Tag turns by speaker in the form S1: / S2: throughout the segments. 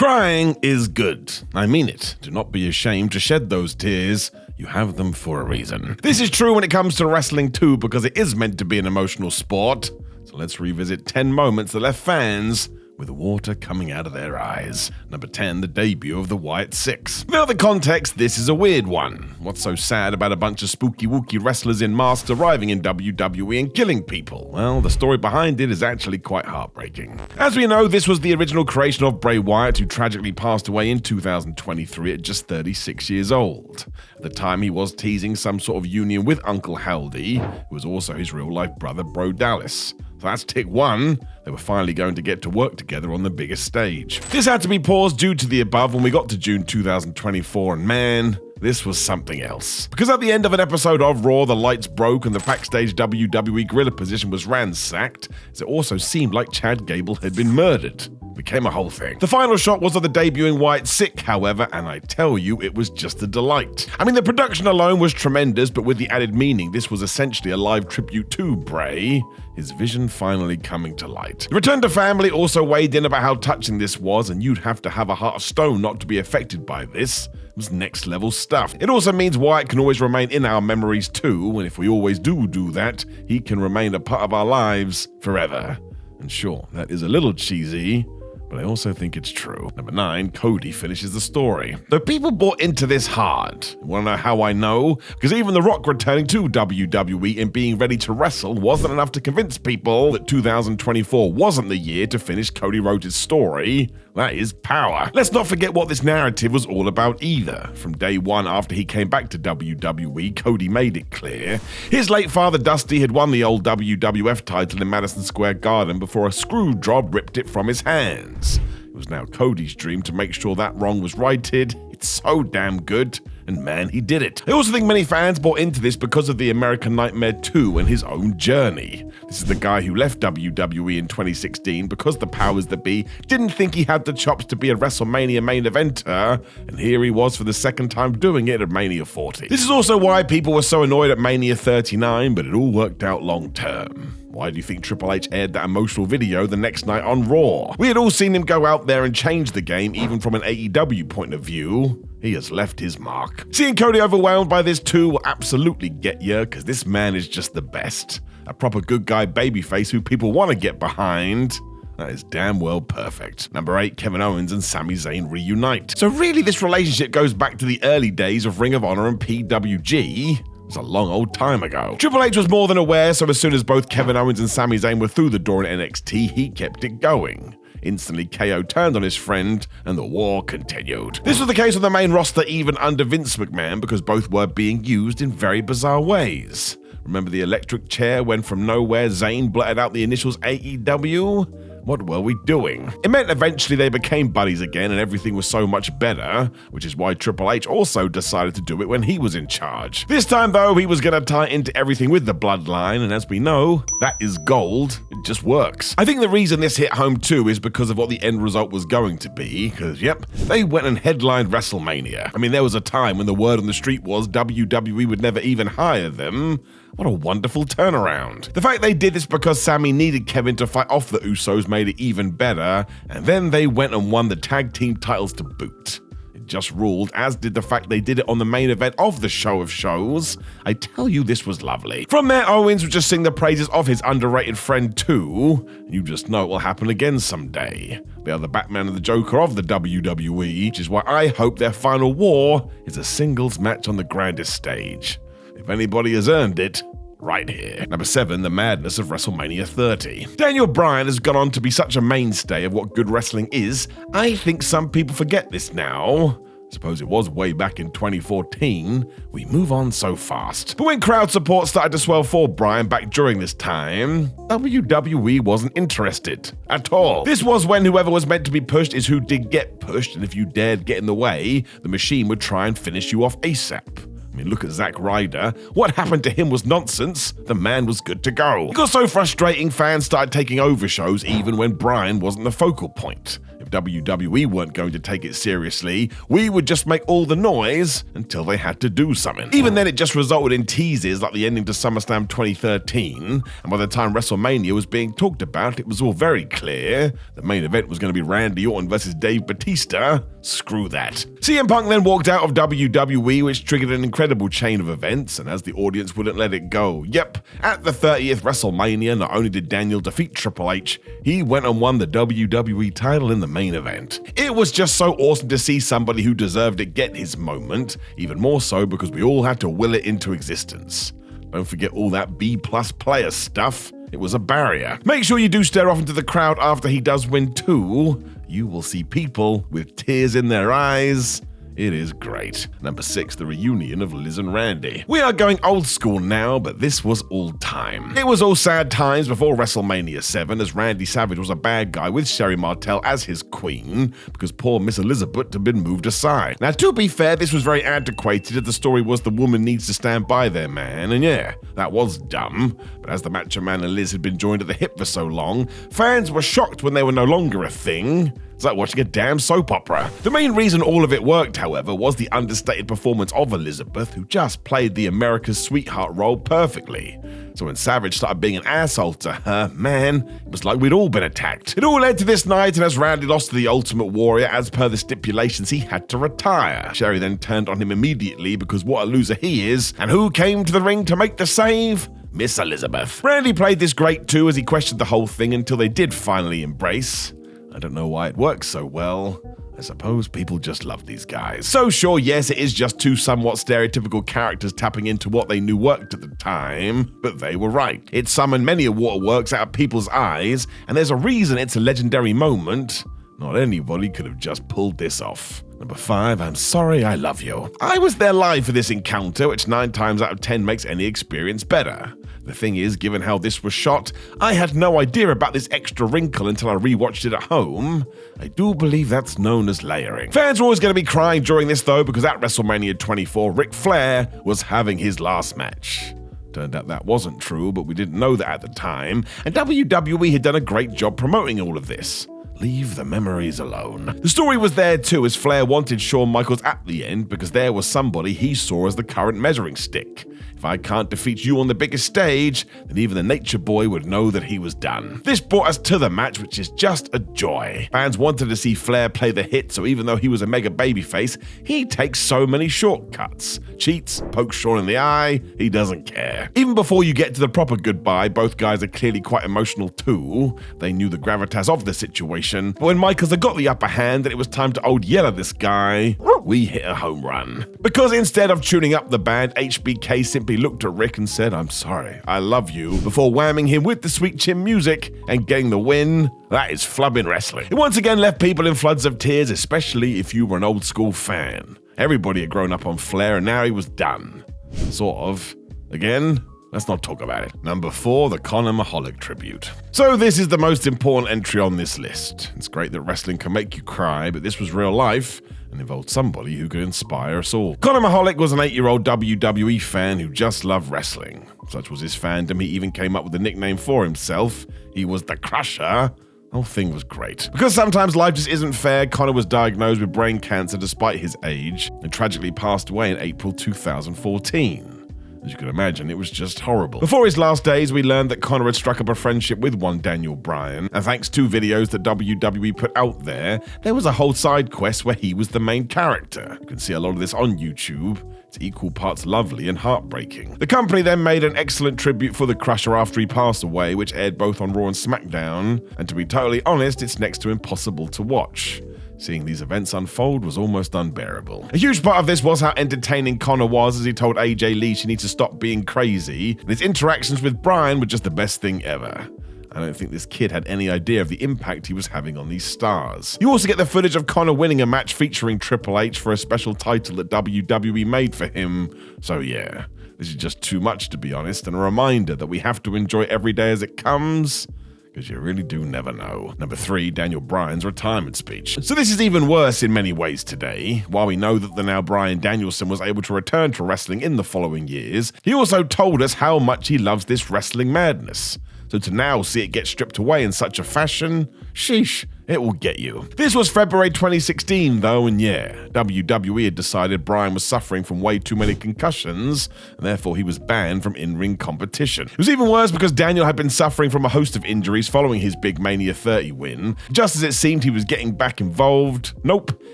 S1: Crying is good. I mean it. Do not be ashamed to shed those tears. You have them for a reason. This is true when it comes to wrestling too, because it is meant to be an emotional sport. So let's revisit 10 moments that left fans with water coming out of their eyes. Number 10, the debut of the White Six. Without the context, this is a weird one. What's so sad about a bunch of spooky wookie wrestlers in masks arriving in WWE and killing people? Well, the story behind it is actually quite heartbreaking. As we know, this was the original creation of Bray Wyatt, who tragically passed away in 2023 at just 36 years old. At the time, he was teasing some sort of union with Uncle Howdy, who was also his real-life brother, Bro Dallas. So that's tick one. They were finally going to get to work together on the biggest stage. This had to be paused due to the above when we got to June 2024, and man, this was something else. Because at the end of an episode of Raw, the lights broke and the backstage WWE gorilla position was ransacked, as it also seemed like Chad Gable had been murdered. It became a whole thing. The final shot was of the debuting White Sick, however, and I tell you, it was just a delight. I mean, the production alone was tremendous, but with the added meaning, this was essentially a live tribute to Bray, his vision finally coming to light. The Return to Family also weighed in about how touching this was, and you'd have to have a heart of stone not to be affected by this. It was next level stuff. It also means Wyatt can always remain in our memories too, and if we always do that, he can remain a part of our lives forever. And sure, that is a little cheesy, but I also think it's true. Number 9, Cody finishes the story. Though people bought into this hard. You wanna know how I know? Because even The Rock returning to WWE and being ready to wrestle wasn't enough to convince people that 2024 wasn't the year to finish Cody Rhodes' story. That is power. Let's not forget what this narrative was all about either. From day one after he came back to WWE, Cody made it clear his late father Dusty had won the old WWF title in Madison Square Garden before a screw job ripped it from his hands. It was now Cody's dream to make sure that wrong was righted. It's so damn good, and man, he did it. I also think many fans bought into this because of the American Nightmare 2 and his own journey. This is the guy who left WWE in 2016 because the powers that be didn't think he had the chops to be a WrestleMania main eventer, and here he was for the second time doing it at Mania 40. This is also why people were so annoyed at Mania 39, but it all worked out long term. Why do you think Triple H aired that emotional video the next night on Raw? We had all seen him go out there and change the game, even from an AEW point of view. He has left his mark. Seeing Cody overwhelmed by this too will absolutely get you, because this man is just the best. A proper good guy babyface who people want to get behind. That is damn well perfect. Number 8, Kevin Owens and Sami Zayn reunite. So really this relationship goes back to the early days of Ring of Honor and PWG. It's a long old time ago. Triple H was more than aware, so as soon as both Kevin Owens and Sami Zayn were through the door in NXT, he kept it going. Instantly, KO turned on his friend, and the war continued. This was the case with the main roster even under Vince McMahon, because both were being used in very bizarre ways. Remember the electric chair when from nowhere Zayn blurted out the initials AEW? What were we doing? It meant eventually they became buddies again and everything was so much better, which is why Triple H also decided to do it when he was in charge. This time though, he was going to tie into everything with the bloodline, and as we know, that is gold. It just works. I think the reason this hit home too is because of what the end result was going to be, because yep, they went and headlined WrestleMania. I mean, there was a time when the word on the street was WWE would never even hire them. What a wonderful turnaround. The fact they did this because Sami needed Kevin to fight off the Usos made it even better, and then they went and won the tag team titles to boot. It just ruled, as did the fact they did it on the main event of the show of shows. I tell you, this was lovely. From there, Owens would just sing the praises of his underrated friend too, and you just know it will happen again someday. They are the Batman and the Joker of the WWE, which is why I hope their final war is a singles match on the grandest stage. If anybody has earned it, right here. Number 7, the madness of WrestleMania 30. Daniel Bryan has gone on to be such a mainstay of what good wrestling is. I think some people forget this now. Suppose it was way back in 2014. We move on so fast. But when crowd support started to swell for Bryan back during this time, WWE wasn't interested at all. This was when whoever was meant to be pushed is who did get pushed, and if you dared get in the way, the machine would try and finish you off ASAP. I mean, look at Zack Ryder. What happened to him was nonsense. The man was good to go. It got so frustrating, fans started taking over shows even when Bryan wasn't the focal point. If WWE weren't going to take it seriously, we would just make all the noise until they had to do something. Even then, it just resulted in teases like the ending to SummerSlam 2013, and by the time WrestleMania was being talked about, it was all very clear the main event was going to be Randy Orton versus Dave Bautista. Screw that. CM Punk then walked out of WWE, which triggered an incredible chain of events, and as the audience wouldn't let it go, yep, at the 30th WrestleMania, not only did Daniel defeat Triple H, he went and won the WWE title in the main event. It was just so awesome to see somebody who deserved it get his moment, even more so because we all had to will it into existence. Don't forget all that B-plus player stuff. It was a barrier. Make sure you do stare off into the crowd after he does win too. You will see people with tears in their eyes. It is great. Number 6, the reunion of Liz and Randy. We are going old school now, but this was all time. It was all sad times before WrestleMania 7, as Randy Savage was a bad guy with Sherry Martel as his queen, because poor Miss Elizabeth had been moved aside. Now, to be fair, this was very antiquated, as the story was the woman needs to stand by their man, and yeah, that was dumb. But as the Macho Man and Liz had been joined at the hip for so long, fans were shocked when they were no longer a thing. It's like watching a damn soap opera. The main reason all of it worked, however, was the understated performance of Elizabeth, who just played the America's sweetheart role perfectly. So when Savage started being an asshole to her, man, it was like we'd all been attacked. It all led to this night, and as Randy lost to the Ultimate Warrior, as per the stipulations, he had to retire. Sherry then turned on him immediately because what a loser he is, and who came to the ring to make the save? Miss Elizabeth. Randy played this great too, as he questioned the whole thing until they did finally embrace. I don't know why it works so well. I suppose people just love these guys. So sure, yes, it is just two somewhat stereotypical characters tapping into what they knew worked at the time, but they were right. It summoned many waterworks out of people's eyes, and there's a reason it's a legendary moment. Not anybody could have just pulled this off. Number 5, I'm sorry, I love you. I was there live for this encounter, which 9 times out of 10 makes any experience better. The thing is, given how this was shot, I had no idea about this extra wrinkle until I rewatched it at home. I do believe that's known as layering. Fans were always going to be crying during this though, because at WrestleMania 24, Ric Flair was having his last match. Turned out that wasn't true, but we didn't know that at the time, and WWE had done a great job promoting all of this. Leave the memories alone. The story was there too, as Flair wanted Shawn Michaels at the end because there was somebody he saw as the current measuring stick. If I can't defeat you on the biggest stage, then even the Nature Boy would know that he was done. This brought us to the match, which is just a joy. Fans wanted to see Flair play the hit, so even though he was a mega babyface, he takes so many shortcuts. Cheats, pokes Shawn in the eye, he doesn't care. Even before you get to the proper goodbye, both guys are clearly quite emotional too. They knew the gravitas of the situation, but when Michaels had got the upper hand and it was time to old yell at this guy, we hit a home run. Because instead of tuning up the band, HBK simply looked at Rick and said, I'm sorry, I love you, before whamming him with the sweet chin music and getting the win. That is flubbing wrestling. It once again left people in floods of tears, especially if you were an old school fan. Everybody had grown up on Flair and now he was done. Sort of. Again, let's not talk about it. Number 4, the Conor Maholic tribute. So this is the most important entry on this list. It's great that wrestling can make you cry, but this was real life and involved somebody who could inspire us all. Conor Maholic was an 8-year-old WWE fan who just loved wrestling. Such was his fandom, he even came up with a nickname for himself. He was the Crusher. The whole thing was great. Because sometimes life just isn't fair, Conor was diagnosed with brain cancer despite his age and tragically passed away in April 2014. As you can imagine, it was just horrible. Before his last days, we learned that Conor had struck up a friendship with one Daniel Bryan, and thanks to videos that WWE put out there was a whole side quest where he was the main character. You can see a lot of this on YouTube. It's equal parts lovely and heartbreaking. The company then made an excellent tribute for the Crusher after he passed away, which aired both on Raw and SmackDown, and to be totally honest, it's next to impossible to watch. Seeing these events unfold was almost unbearable. A huge part of this was how entertaining Conor was as he told AJ Lee she needs to stop being crazy, and his interactions with Bryan were just the best thing ever. I don't think this kid had any idea of the impact he was having on these stars. You also get the footage of Conor winning a match featuring Triple H for a special title that WWE made for him. So yeah, this is just too much to be honest, and a reminder that we have to enjoy every day as it comes, because you really do never know. Number 3, Daniel Bryan's retirement speech. So this is even worse in many ways today. While we know that the now Bryan Danielson was able to return to wrestling in the following years, he also told us how much he loves this wrestling madness. So to now see it get stripped away in such a fashion, sheesh, It will get you. This was February 2016 though, and yeah, WWE had decided Bryan was suffering from way too many concussions, and therefore he was banned from in-ring competition. It was even worse because Daniel had been suffering from a host of injuries following his big Mania 30 win. Just as it seemed he was getting back involved, nope,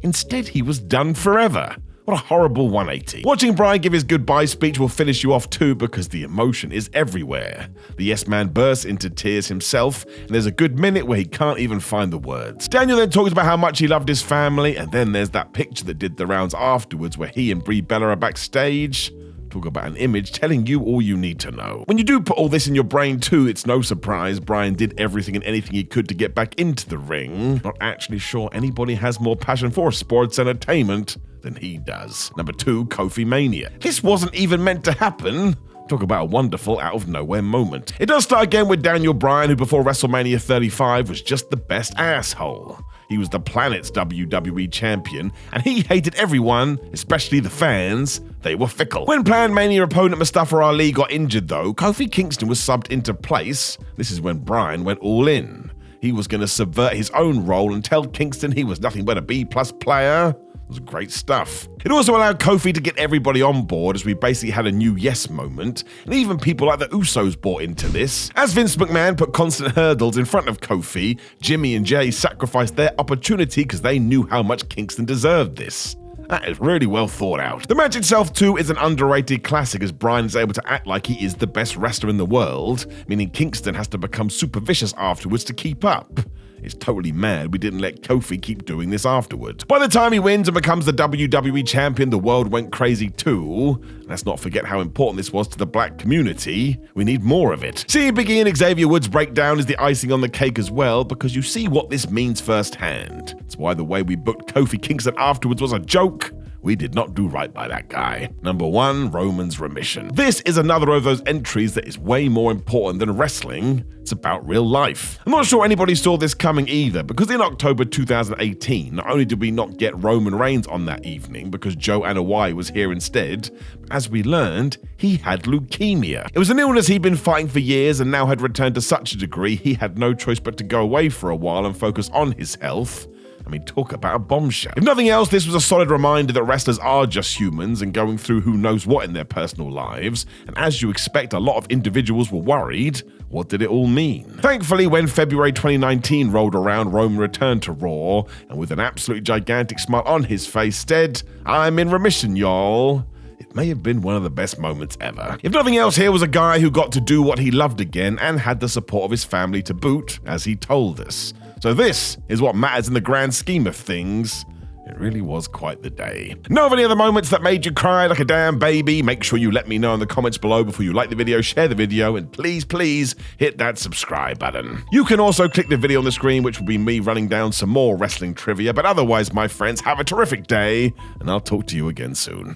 S1: instead he was done forever. What a horrible 180. Watching Bryan give his goodbye speech will finish you off too because the emotion is everywhere. The Yes Man bursts into tears himself, and there's a good minute where he can't even find the words. Daniel then talks about how much he loved his family, and then there's that picture that did the rounds afterwards where he and Brie Bella are backstage. Talk about an image telling you all you need to know. When you do put all this in your brain too, it's no surprise Bryan did everything and anything he could to get back into the ring. Not actually sure anybody has more passion for sports entertainment than he does. Number 2, Kofi Mania. This wasn't even meant to happen. Talk about a wonderful out-of-nowhere moment. It does start again with Daniel Bryan, who before WrestleMania 35 was just the best asshole. He was the planet's WWE champion, and he hated everyone, especially the fans. They were fickle. When planned Mania opponent Mustafa Ali got injured though, Kofi Kingston was subbed into place. This is when Bryan went all in. He was going to subvert his own role and tell Kingston he was nothing but a B+ player. It was great stuff. It also allowed Kofi to get everybody on board as we basically had a new yes moment, and even people like the Usos bought into this. As Vince McMahon put constant hurdles in front of Kofi, Jimmy and Jay sacrificed their opportunity because they knew how much Kingston deserved this. That is really well thought out. The match itself too is an underrated classic as Bryan is able to act like he is the best wrestler in the world, meaning Kingston has to become super vicious afterwards to keep up. It's totally mad we didn't let Kofi keep doing this afterwards. By the time he wins and becomes the WWE champion, the world went crazy too. Let's not forget how important this was to the black community. We need more of it. Seeing Big E and Xavier Woods break down is the icing on the cake as well, because you see what this means firsthand. It's why the way we booked Kofi Kingston afterwards was a joke. We did not do right by that guy. Number 1, Roman's remission. This is another of those entries that is way more important than wrestling. It's about real life. I'm not sure anybody saw this coming either, because in October 2018, not only did we not get Roman Reigns on that evening because Joe Anoa'i was here instead, but as we learned, he had leukemia. It was an illness he'd been fighting for years and now had returned to such a degree he had no choice but to go away for a while and focus on his health. I mean, talk about a bombshell. If nothing else, this was a solid reminder that wrestlers are just humans and going through who knows what in their personal lives. And as you expect, a lot of individuals were worried. What did it all mean? Thankfully, when February 2019 rolled around, Roman returned to Raw, and with an absolutely gigantic smile on his face said, "I'm in remission, y'all." It may have been one of the best moments ever. If nothing else, here was a guy who got to do what he loved again and had the support of his family to boot, as he told us. So this is what matters in the grand scheme of things. It really was quite the day. Know of any other moments that made you cry like a damn baby? Make sure you let me know in the comments below before you like the video, share the video, and please hit that subscribe button. You can also click the video on the screen, which will be me running down some more wrestling trivia. But otherwise, my friends, have a terrific day, and I'll talk to you again soon.